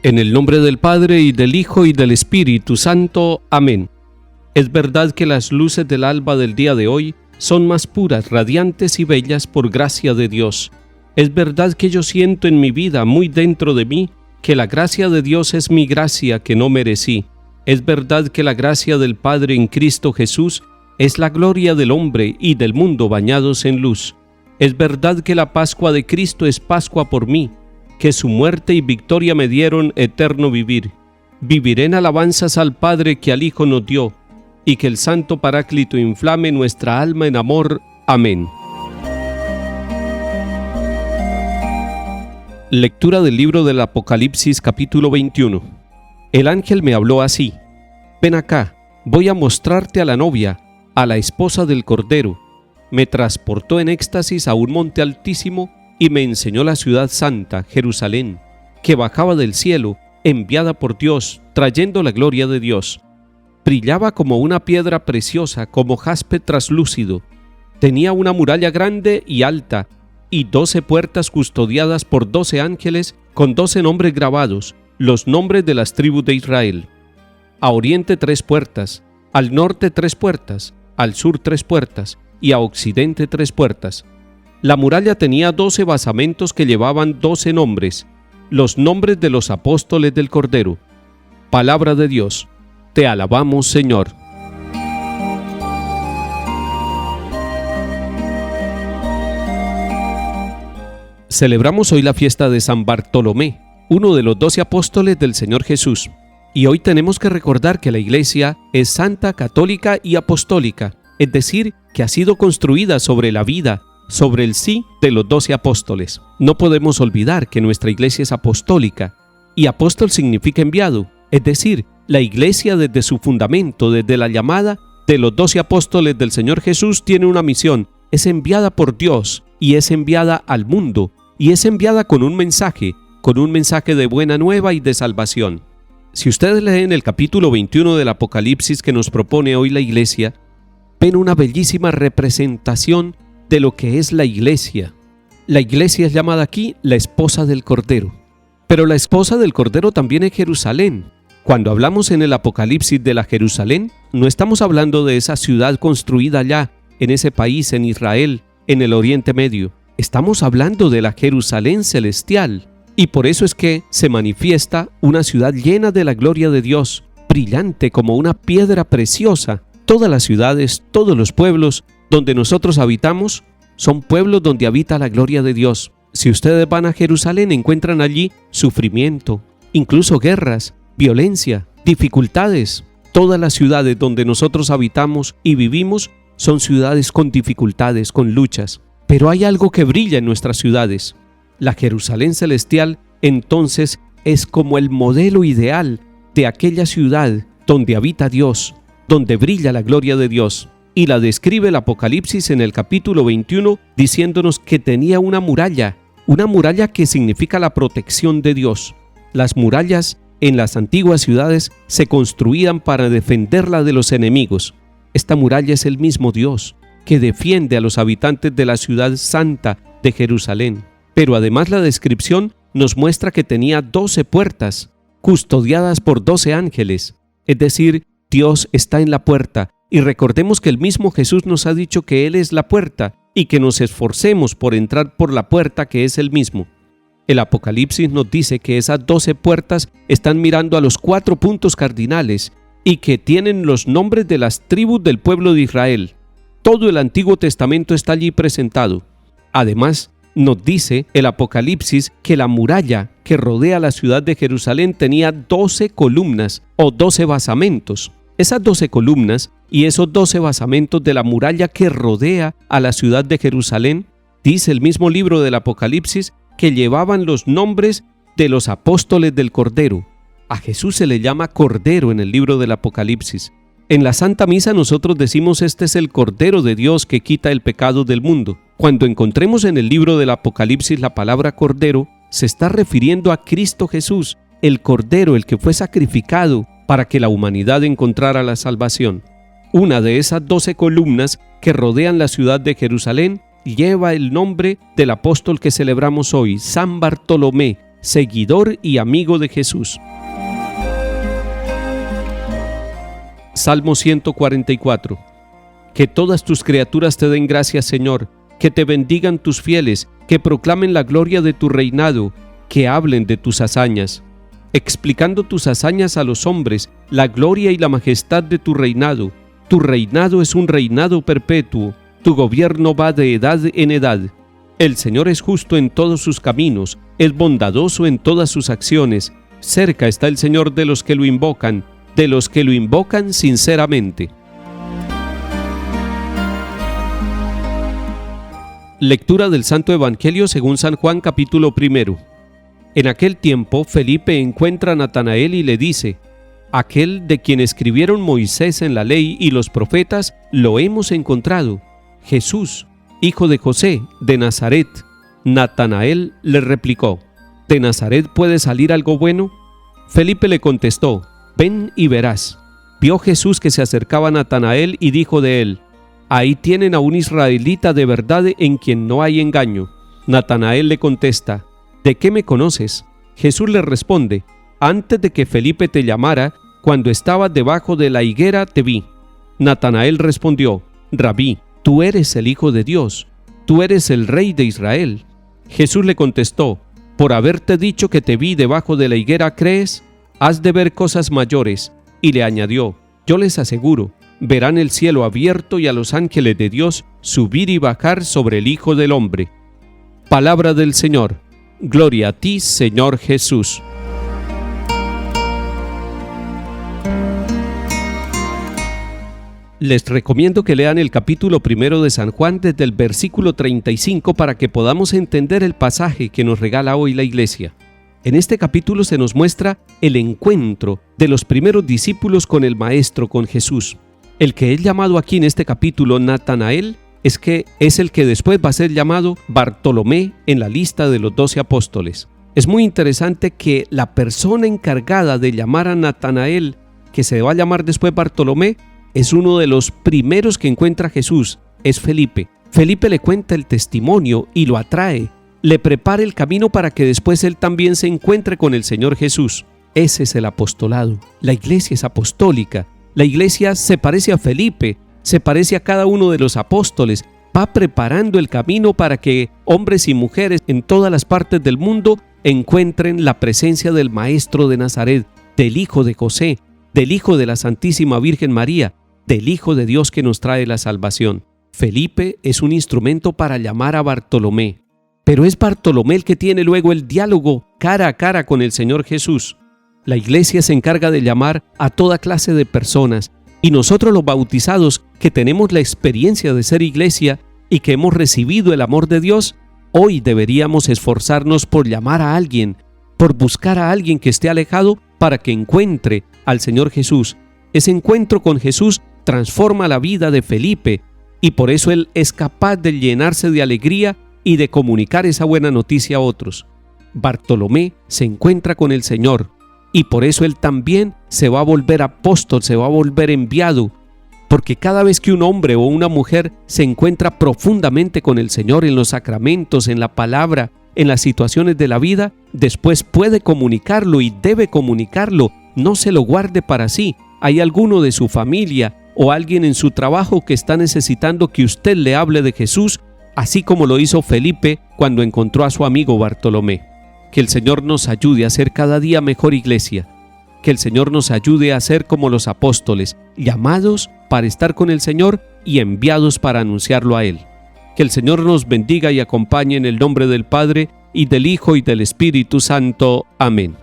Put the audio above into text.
En el nombre del Padre, y del Hijo, y del Espíritu Santo. Amén. Es verdad que las luces del alba del día de hoy son más puras, radiantes y bellas por gracia de Dios. Es verdad que yo siento en mi vida, muy dentro de mí, que la gracia de Dios es mi gracia que no merecí. Es verdad que la gracia del Padre en Cristo Jesús es la gloria del hombre y del mundo bañados en luz. Es verdad que la Pascua de Cristo es Pascua por mí, que su muerte y victoria me dieron eterno vivir. Viviré en alabanzas al Padre que al Hijo nos dio, y que el Santo Paráclito inflame nuestra alma en amor. Amén. Lectura del libro del Apocalipsis, capítulo 21. El ángel me habló así: Ven acá, voy a mostrarte a la novia, a la esposa del Cordero. Me transportó en éxtasis a un monte altísimo y me enseñó la ciudad santa, Jerusalén, que bajaba del cielo, enviada por Dios, trayendo la gloria de Dios. Brillaba como una piedra preciosa, como jaspe traslúcido. Tenía una muralla grande y alta, y 12 puertas custodiadas por 12 ángeles, con 12 nombres grabados, los nombres de las tribus de Israel. A oriente 3 puertas, al norte 3 puertas, al sur 3 puertas, y a occidente 3 puertas. La muralla tenía 12 basamentos que llevaban 12 nombres, los nombres de los apóstoles del Cordero. Palabra de Dios. Te alabamos, Señor. Celebramos hoy la fiesta de San Bartolomé, uno de los 12 apóstoles del Señor Jesús. Y hoy tenemos que recordar que la Iglesia es santa, católica y apostólica, es decir, que ha sido construida sobre la vida, sobre el sí de los 12 apóstoles. No podemos olvidar que nuestra Iglesia es apostólica, y apóstol significa enviado, es decir, la Iglesia desde su fundamento, desde la llamada de los 12 apóstoles del Señor Jesús, tiene una misión, es enviada por Dios, y es enviada al mundo, y es enviada con un mensaje de buena nueva y de salvación. Si ustedes leen el capítulo 21 del Apocalipsis que nos propone hoy la Iglesia, ven una bellísima representación de lo que es la Iglesia. La Iglesia es llamada aquí la esposa del Cordero. Pero la esposa del Cordero también es Jerusalén. Cuando hablamos en el Apocalipsis de la Jerusalén, no estamos hablando de esa ciudad construida allá, en ese país, en Israel, en el Oriente Medio. Estamos hablando de la Jerusalén celestial. Y por eso es que se manifiesta una ciudad llena de la gloria de Dios, brillante como una piedra preciosa. Todas las ciudades, todos los pueblos donde nosotros habitamos, son pueblos donde habita la gloria de Dios. Si ustedes van a Jerusalén, encuentran allí sufrimiento, incluso guerras, violencia, dificultades. Todas las ciudades donde nosotros habitamos y vivimos son ciudades con dificultades, con luchas. Pero hay algo que brilla en nuestras ciudades. La Jerusalén celestial, entonces, es como el modelo ideal de aquella ciudad donde habita Dios, donde brilla la gloria de Dios. Y la describe el Apocalipsis en el capítulo 21 diciéndonos que tenía una muralla que significa la protección de Dios. Las murallas en las antiguas ciudades se construían para defenderla de los enemigos. Esta muralla es el mismo Dios que defiende a los habitantes de la ciudad santa de Jerusalén. Pero además la descripción nos muestra que tenía 12 puertas, custodiadas por 12 ángeles. Es decir, Dios está en la puerta. Y recordemos que el mismo Jesús nos ha dicho que Él es la puerta y que nos esforcemos por entrar por la puerta que es Él mismo. El Apocalipsis nos dice que esas 12 puertas están mirando a los 4 puntos cardinales y que tienen los nombres de las tribus del pueblo de Israel. Todo el Antiguo Testamento está allí presentado. Además, nos dice el Apocalipsis que la muralla que rodea la ciudad de Jerusalén tenía 12 columnas o 12 basamentos. Esas 12 columnas y esos 12 basamentos de la muralla que rodea a la ciudad de Jerusalén, dice el mismo libro del Apocalipsis, que llevaban los nombres de los apóstoles del Cordero. A Jesús se le llama Cordero en el libro del Apocalipsis. En la Santa Misa nosotros decimos: este es el Cordero de Dios que quita el pecado del mundo. Cuando encontremos en el libro del Apocalipsis la palabra Cordero, se está refiriendo a Cristo Jesús, el Cordero, el que fue sacrificado para que la humanidad encontrara la salvación. Una de esas 12 columnas que rodean la ciudad de Jerusalén lleva el nombre del apóstol que celebramos hoy, San Bartolomé, seguidor y amigo de Jesús. Salmo 144. Que todas tus criaturas te den gracias, Señor, que te bendigan tus fieles, que proclamen la gloria de tu reinado, que hablen de tus hazañas, explicando tus hazañas a los hombres, la gloria y la majestad de tu reinado. Tu reinado es un reinado perpetuo, tu gobierno va de edad en edad. El Señor es justo en todos sus caminos, es bondadoso en todas sus acciones. Cerca está el Señor de los que lo invocan sinceramente. Lectura del Santo Evangelio según San Juan, capítulo 1. En aquel tiempo, Felipe encuentra a Natanael y le dice: aquel de quien escribieron Moisés en la ley y los profetas, lo hemos encontrado, Jesús, hijo de José, de Nazaret. Natanael le replicó: ¿de Nazaret puede salir algo bueno? Felipe le contestó: ven y verás. Vio Jesús que se acercaba a Natanael y dijo de él: ahí tienen a un israelita de verdad en quien no hay engaño. Natanael le contesta: ¿de qué me conoces? Jesús le responde: antes de que Felipe te llamara, cuando estabas debajo de la higuera te vi. Natanael respondió: Rabí, tú eres el Hijo de Dios, tú eres el Rey de Israel. Jesús le contestó: por haberte dicho que te vi debajo de la higuera, ¿crees? Has de ver cosas mayores. Y le añadió: yo les aseguro, verán el cielo abierto y a los ángeles de Dios subir y bajar sobre el Hijo del Hombre. Palabra del Señor. Gloria a ti, Señor Jesús. Les recomiendo que lean el capítulo 1 de San Juan desde el versículo 35 para que podamos entender el pasaje que nos regala hoy la Iglesia. En este capítulo se nos muestra el encuentro de los primeros discípulos con el Maestro, con Jesús. El que es llamado aquí en este capítulo Natanael es el que después va a ser llamado Bartolomé en la lista de los 12 apóstoles. Es muy interesante que la persona encargada de llamar a Natanael, que se va a llamar después Bartolomé, es uno de los primeros que encuentra Jesús, es Felipe. Felipe le cuenta el testimonio y lo atrae, le prepara el camino para que después él también se encuentre con el Señor Jesús. Ese es el apostolado. La iglesia es apostólica. La iglesia se parece a Felipe, se parece a cada uno de los apóstoles, va preparando el camino para que hombres y mujeres en todas las partes del mundo encuentren la presencia del Maestro de Nazaret, del Hijo de José, del Hijo de la Santísima Virgen María, del Hijo de Dios que nos trae la salvación. Felipe es un instrumento para llamar a Bartolomé, pero es Bartolomé el que tiene luego el diálogo cara a cara con el Señor Jesús. La iglesia se encarga de llamar a toda clase de personas, y nosotros los bautizados, que tenemos la experiencia de ser iglesia y que hemos recibido el amor de Dios, hoy deberíamos esforzarnos por llamar a alguien, por buscar a alguien que esté alejado para que encuentre al Señor Jesús. Ese encuentro con Jesús transforma la vida de Felipe y por eso él es capaz de llenarse de alegría y de comunicar esa buena noticia a otros. Bartolomé se encuentra con el Señor y por eso él también se va a volver apóstol, se va a volver enviado, porque cada vez que un hombre o una mujer se encuentra profundamente con el Señor en los sacramentos, en la palabra, en las situaciones de la vida, después puede comunicarlo y debe comunicarlo. No se lo guarde para sí. Hay alguno de su familia o alguien en su trabajo que está necesitando que usted le hable de Jesús, así como lo hizo Felipe cuando encontró a su amigo Bartolomé. Que el Señor nos ayude a ser cada día mejor iglesia. Que el Señor nos ayude a ser como los apóstoles, llamados para estar con el Señor y enviados para anunciarlo a Él. Que el Señor nos bendiga y acompañe en el nombre del Padre, y del Hijo, y del Espíritu Santo. Amén.